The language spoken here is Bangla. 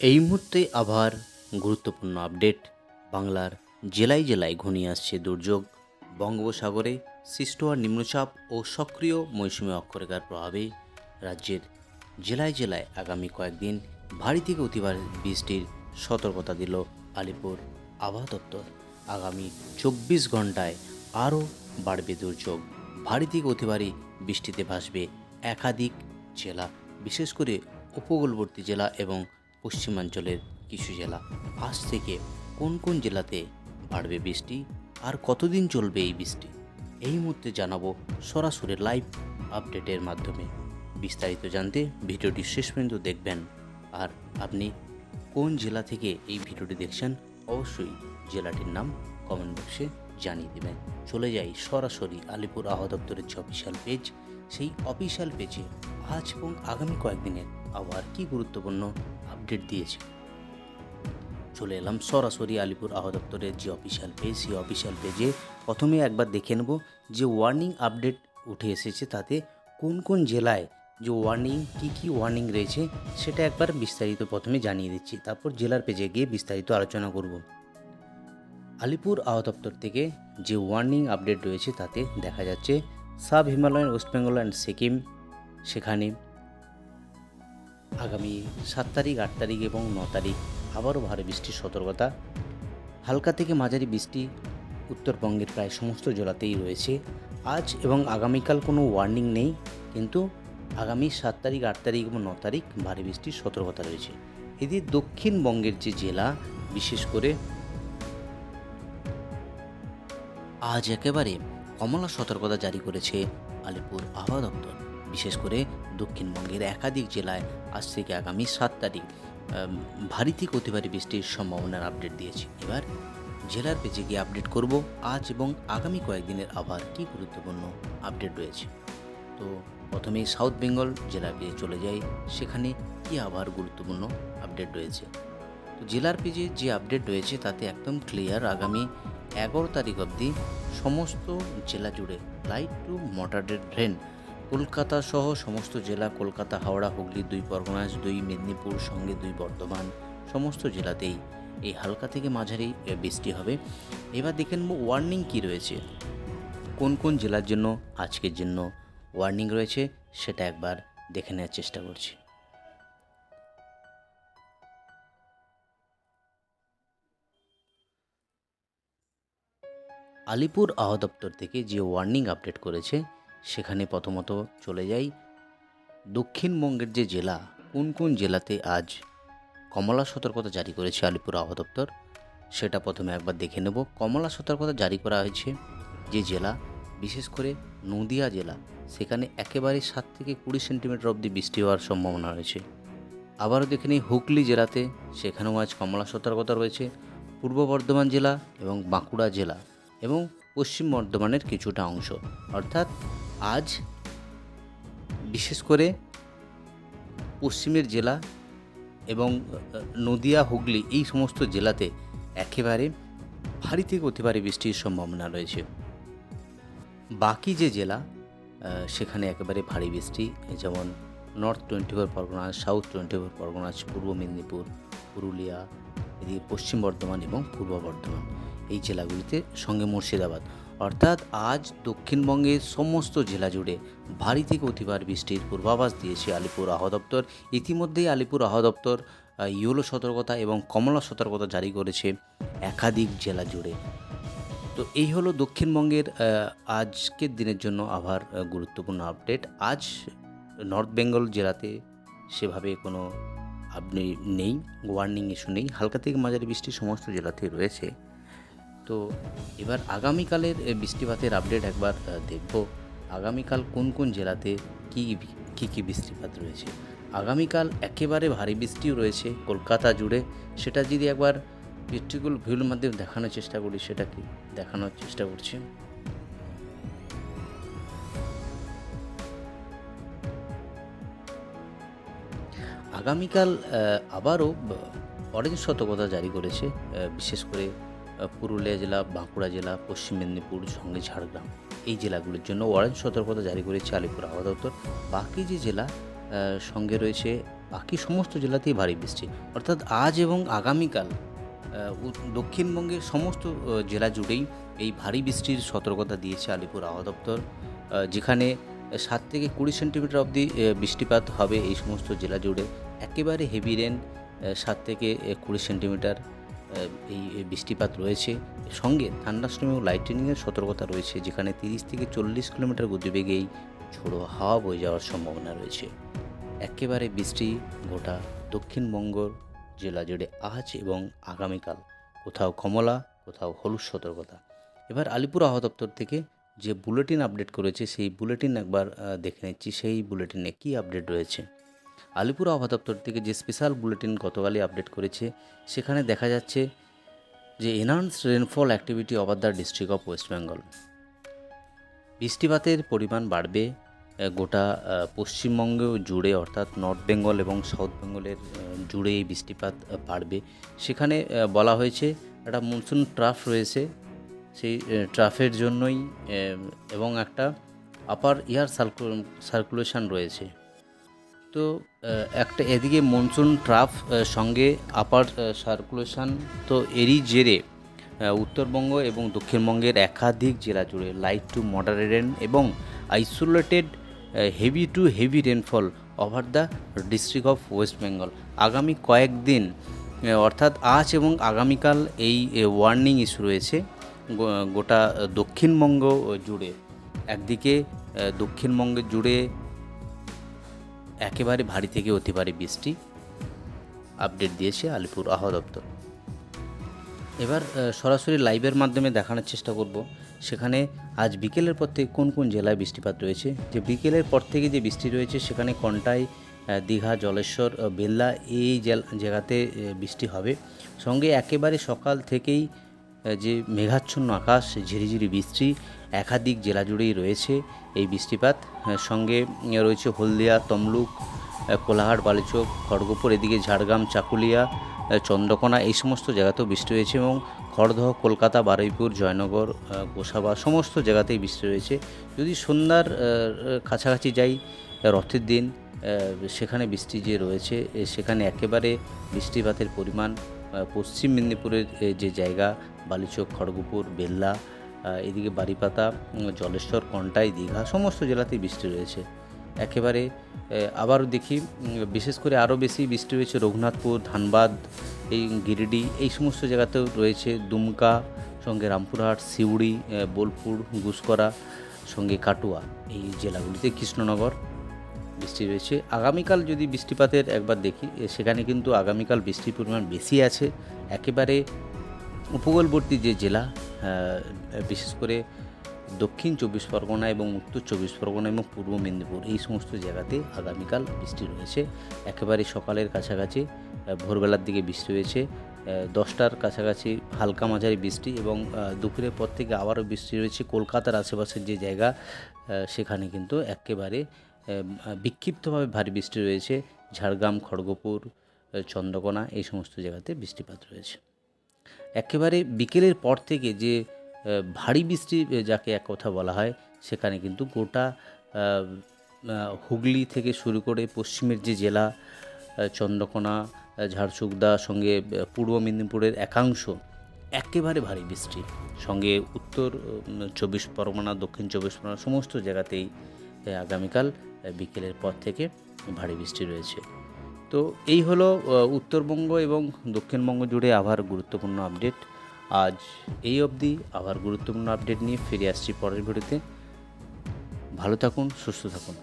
এই মুহূর্তে আবার গুরুত্বপূর্ণ আপডেট। বাংলার জেলায় জেলায় ঘনিয়ে আসছে দুর্যোগ। বঙ্গোপসাগরে সৃষ্ট হওয়া নিম্নচাপ ও সক্রিয় মৌসুমী অক্ষরেখার প্রভাবে রাজ্যের জেলায় জেলায় আগামী কয়েকদিন ভারী থেকে অতি ভারী বৃষ্টির সতর্কতা দিল আলিপুর আবহাওয়া দপ্তর। আগামী 24 ঘন্টায় আরও বাড়বে দুর্যোগ। ভারী থেকে অতি ভারী বৃষ্টিতে ভাসবে একাধিক জেলা, বিশেষ করে উপকূলবর্তী জেলা এবং পশ্চিমাঞ্চলের কিছু জেলা। আজ থেকে কোন কোন জেলাতে বাড়বে বৃষ্টি আর কতদিন চলবে এই বৃষ্টি, এই মুহূর্তে জানাবো সরাসরি লাইভ আপডেটের মাধ্যমে। বিস্তারিত জানতে ভিডিওটি শেষ পর্যন্ত দেখবেন। আর আপনি কোন জেলা থেকে এই ভিডিওটি দেখছেন অবশ্যই জেলাটির নাম কমেন্ট বক্সে জানিয়ে দেবেন। চলে যাই সরাসরি আলিপুর আবহাওয়া দপ্তরের যে অফিসিয়াল পেজ, সেই অফিসিয়াল পেজে আজ এবং আগামী কয়েকদিনের আবহাওয়ার কী গুরুত্বপূর্ণ আপডেট দিয়েছে। চলে এলাম সরাসরি আলিপুর আবহাওয়া দপ্তরের যে অফিসিয়াল পেজ, সেই অফিসিয়াল পেজে প্রথমে একবার দেখে নেব যে ওয়ার্নিং আপডেট উঠে এসেছে, তাতে কোন কোন জেলায় যে ওয়ার্নিং, কী ওয়ার্নিং রয়েছে সেটা একবার বিস্তারিত প্রথমে জানিয়ে দিচ্ছি, তারপর জেলার পেজে গিয়ে বিস্তারিত আলোচনা করব। আলিপুর আবহাওয়া দপ্তর থেকে যে ওয়ার্নিং আপডেট রয়েছে তাতে দেখা যাচ্ছে sub Himalayan, West Bengal and Sikkim, সেখানে আগামী 7 তারিখ, 8 তারিখ এবং 9 তারিখ আবারও ভারী বৃষ্টির সতর্কতা। হালকা থেকে মাঝারি বৃষ্টি উত্তরবঙ্গের প্রায় সমস্ত জেলাতেই রয়েছে। আজ এবং আগামীকাল কোনো ওয়ার্নিং নেই, কিন্তু আগামী 7 তারিখ, 8 তারিখ এবং 9 তারিখ ভারী বৃষ্টির সতর্কতা রয়েছে। এদিকে দক্ষিণবঙ্গের যে জেলা, বিশেষ করে আজ একেবারে কমলা সতর্কতা জারি করেছে আলিপুর আবহাওয়া দপ্তর। বিশেষ করে দক্ষিণবঙ্গের একাধিক জেলায় আজ থেকে আগামী 7 তারিখ ভারী থেকে অতি ভারী বৃষ্টির সম্ভাবনার আপডেট দিয়েছে। এবার জেলার পেজে গিয়ে আপডেট করব আজ এবং আগামী কয়েকদিনের আবহাওয়ার কী গুরুত্বপূর্ণ আপডেট রয়েছে। তো প্রথমেই সাউথ বেঙ্গল জেলার পেজে চলে যাই, সেখানে কী আবহাওয়ার গুরুত্বপূর্ণ আপডেট রয়েছে। তো জেলার পেজে যে আপডেট রয়েছে তাতে একদম ক্লিয়ার। আগামী 11 তারিখ অবধি সমস্ত জেলা জুড়ে light to moderate rain. Kolkata সহ সমস্ত জেলা, কলকাতা, হাওড়া, হুগলি, 2 পরগনাস, 2 মেদিনীপুর, সঙ্গে 2 বর্ধমান, সমস্ত জেলাতেই এই হালকা থেকে মাঝারি বৃষ্টি হবে। এবার দেখে নেব ওয়ার্নিং কী রয়েছে, কোন কোন জেলার জন্য আজকের জন্য ওয়ার্নিং রয়েছে সেটা একবার দেখে নেওয়ার চেষ্টা করছি। আলিপুর আবহাওয়া দপ্তর থেকে যে ওয়ার্নিং আপডেট করেছে সেখানে প্রথমত চলে যাই দক্ষিণবঙ্গের যে জেলা, কোন কোন জেলাতে আজ কমলা সতর্কতা জারি করেছে আলিপুর আবহাওয়া দপ্তর, সেটা প্রথমে একবার দেখে নেব। কমলা সতর্কতা জারি করা হয়েছে যে জেলা, বিশেষ করে নদিয়া জেলা, সেখানে একেবারে 7 থেকে 20 সেন্টিমিটার অবধি বৃষ্টি হওয়ার সম্ভাবনা রয়েছে। আবারও দেখে নিই হুগলি জেলাতে, সেখানেও আজ কমলা সতর্কতা রয়েছে। পূর্ব বর্ধমান জেলা এবং বাঁকুড়া জেলা এবং পশ্চিম বর্ধমানের কিছুটা অংশ, অর্থাৎ আজ বিশেষ করে পশ্চিমের জেলা এবং নদিয়া, হুগলি, এই সমস্ত জেলাতে একেবারে ভারী থেকে অতি ভারী বৃষ্টির সম্ভাবনা রয়েছে। বাকি যে জেলা সেখানে একেবারে ভারী বৃষ্টি, যেমন নর্থ 24 পরগনাস, সাউথ 24 পরগনাস, পূর্ব মেদিনীপুর, পুরুলিয়া, এদিকে পশ্চিম বর্ধমান এবং পূর্ব বর্ধমান, এই জেলাগুলিতে, সঙ্গে মুর্শিদাবাদ। অর্থাৎ আজ দক্ষিণবঙ্গের সমস্ত জেলা জুড়ে ভারী থেকে অতি ভারী বৃষ্টির পূর্বাভাস দিয়েছে আলিপুর আবহাওয়া দপ্তর। ইতিমধ্যেই আলিপুর আবহাওয়া দপ্তর ইয়েলো সতর্কতা এবং কমলা সতর্কতা জারি করেছে একাধিক জেলা জুড়ে। তো এই হলো দক্ষিণবঙ্গের আজকের দিনের জন্য আবহাওয়ার গুরুত্বপূর্ণ আপডেট। আজ নর্থ বেঙ্গল জেলাতে সেভাবে কোনো আপনি নেই, ওয়ার্নিং ইস্যু নেই, হালকা থেকে মাঝারি বৃষ্টি সমস্ত জেলাতেই রয়েছে। তো এবার আগামীকালের বৃষ্টিপাতের আপডেট একবার দেখব। আগামীকাল কোন কোন জেলাতে কী বৃষ্টিপাত রয়েছে। আগামীকাল একেবারে ভারী বৃষ্টিও রয়েছে কলকাতা জুড়ে, সেটা যদি একবার প্র্যাকটিক্যাল ভিউর মাধ্যমে দেখানোর চেষ্টা করি, সেটা কি দেখানোর চেষ্টা করছি। আগামীকাল আবারও অরেঞ্জ সতর্কতা জারি করেছে, বিশেষ করে পুরুলিয়া জেলা, বাঁকুড়া জেলা, পশ্চিম মেদিনীপুর, সঙ্গে ঝাড়গ্রাম, এই জেলাগুলির জন্য অরেঞ্জ সতর্কতা জারি করেছে আলিপুর আবহাওয়া দপ্তর। বাকি যে জেলা সঙ্গে রয়েছে বাকি সমস্ত জেলাতেই ভারী বৃষ্টি, অর্থাৎ আজ এবং আগামীকাল দক্ষিণবঙ্গের সমস্ত জেলা জুড়েই এই ভারী বৃষ্টির সতর্কতা দিয়েছে আলিপুর আবহাওয়া দপ্তর, যেখানে 7 থেকে 20 সেন্টিমিটার অবধি বৃষ্টিপাত হবে এই সমস্ত জেলা জুড়ে। একেবারে হেভি রেন 7 থেকে 20 সেন্টিমিটার এই বৃষ্টিপাত রয়েছে। সঙ্গে থান্ডারস্টর্ম এবং লাইটনিংয়ের সতর্কতা রয়েছে, যেখানে 30 থেকে 40 কিলোমিটার গতিবেগে এই ঝোড়ো হাওয়া বয়ে যাওয়ার সম্ভাবনা রয়েছে। একেবারে বৃষ্টি গোটা দক্ষিণবঙ্গ জেলা জুড়ে আজ এবং আগামীকাল, কোথাও কমলা, কোথাও হলুদ সতর্কতা। এবার আলিপুর আবহাওয়া দপ্তর থেকে যে বুলেটিন আপডেট করেছে সেই বুলেটিন একবার দেখে নিচ্ছি, সেই বুলেটিনে কী আপডেট রয়েছে। আলিপুর আবহাওয়া দপ্তর থেকে যে স্পেশাল বুলেটিন গতকালই আপডেট করেছে, সেখানে দেখা যাচ্ছে যে enhanced rainfall activity over the district of West Bengal. বৃষ্টিপাতের পরিমাণ বাড়বে গোটা পশ্চিমবঙ্গ জুড়ে, অর্থাৎ নর্থ বেঙ্গল এবং সাউথ বেঙ্গলের জুড়ে এই বৃষ্টিপাত বাড়বে। সেখানে বলা হয়েছে একটা মনসুন ট্রাফ রয়েছে, সেই ট্রাফের জন্যই এবং একটা আপার এয়ার সার্কুলেশন রয়েছে। তো একটা এদিকে মনসুন ট্রাফ সঙ্গে আপার সার্কুলেশন, তো এরই জেরে উত্তরবঙ্গ এবং দক্ষিণবঙ্গের একাধিক জেলা জুড়ে লাইট টু মডারেট রেন এবং isolated heavy two heavy rainfall over the district of West Bengal. আগামী কয়েকদিন অর্থাৎ আজ এবং আগামীকাল এই ওয়ার্নিং ইস্যু রয়েছে গোটা দক্ষিণবঙ্গ জুড়ে। একদিকে দক্ষিণবঙ্গ জুড়ে একেবারে ভারী থেকে অতি ভারী বৃষ্টি আপডেট দিয়েছে আলিপুর আবহাওয়া দপ্তর। এবার সরাসরি লাইভের মাধ্যমে দেখানোর চেষ্টা করব সেখানে আজ বিকেলের পর থেকে কোন কোন জেলায় বৃষ্টিপাত রয়েছে। যে বিকেলের পর থেকে যে বৃষ্টি রয়েছে সেখানে কন্টাই, দীঘা, জলেশ্বর, বেল্লা এই জায়গাতে বৃষ্টি হবে। সঙ্গে একেবারে সকাল থেকেই যে মেঘাচ্ছন্ন আকাশ, ঝিরিঝিরি বৃষ্টি একাধিক জেলা জুড়েই রয়েছে এই বৃষ্টিপাত। সঙ্গে রয়েছে হলদিয়া, তমলুক, কোলাহাট, বালিচক, খড়গপুর, এদিকে ঝাড়গ্রাম, চাকুলিয়া, চন্দ্রকোনা এই সমস্ত জায়গাতেও বৃষ্টি রয়েছে এবং খড়দহ, কলকাতা, বারুইপুর, জয়নগর, গোসাবা সমস্ত জায়গাতেই বৃষ্টি রয়েছে। যদি সন্ধ্যার কাছাকাছি যাই রথের দিন, সেখানে বৃষ্টি যে রয়েছে সেখানে একেবারে বৃষ্টিপাতের পরিমাণ পশ্চিম মেদিনীপুরের যে জায়গা বালিচক, খড়গপুর, বেল্লা, এদিকে বারিপাতা, জলেশ্বর, কন্টাই, দীঘা সমস্ত জেলাতেই বৃষ্টি রয়েছে। একেবারে আবারও দেখি বিশেষ করে আরও বেশি বৃষ্টি রয়েছে রঘুনাথপুর, ধানবাদ, এই গিরিডি এই সমস্ত জায়গাতেও রয়েছে। দুমকা, সঙ্গে রামপুরহাট, সিউড়ি, বোলপুর, গুসকরা, সঙ্গে কাটুয়া এই জেলাগুলিতে, কৃষ্ণনগর বৃষ্টি রয়েছে। আগামীকাল যদি বৃষ্টিপাতের একবার দেখি, সেখানে কিন্তু আগামীকাল বৃষ্টির পরিমাণ বেশি আছে। একেবারে উপকূলবর্তী যে জেলা, বিশেষ করে দক্ষিণ 24 পরগনা এবং উত্তর 24 পরগনা এবং পূর্ব মেদিনীপুর এই সমস্ত জায়গাতে আগামীকাল বৃষ্টি রয়েছে। একেবারে সকালের কাছাকাছি ভোরবেলার দিকে বৃষ্টি রয়েছে, 10টার কাছাকাছি হালকা মাঝারি বৃষ্টি এবং দুপুরের পর থেকে আবারও বৃষ্টি রয়েছে। কলকাতার আশেপাশের যে জায়গা সেখানে কিন্তু একেবারে বিক্ষিপ্তভাবে ভারী বৃষ্টি রয়েছে। ঝাড়গ্রাম, খড়গপুর, চন্দ্রকোনা এই সমস্ত জায়গাতে বৃষ্টিপাত রয়েছে। একেবারে বিকেলের পর থেকে যে ভারী বৃষ্টি যাকে এক কথা বলা হয়, সেখানে কিন্তু গোটা হুগলি থেকে শুরু করে পশ্চিমের যে জেলা চন্দ্রকোনা, ঝাড়শুগদা, সঙ্গে পূর্ব মেদিনীপুরের একাংশ একেবারে ভারী বৃষ্টি, সঙ্গে উত্তর 24 পরগনা, দক্ষিণ 24 পরগনা সমস্ত জায়গাতেই আগামীকাল বিকেলের পর থেকে ভারী বৃষ্টি রয়েছে। তো এই হলো উত্তরবঙ্গ এবং দক্ষিণবঙ্গ জুড়ে আবার গুরুত্বপূর্ণ আপডেট। আজ এই অবধি, আবার গুরুত্বপূর্ণ আপডেট নিয়ে ফিরে আসছি পরের ভিডিওতে। ভালো থাকুন, সুস্থ থাকুন।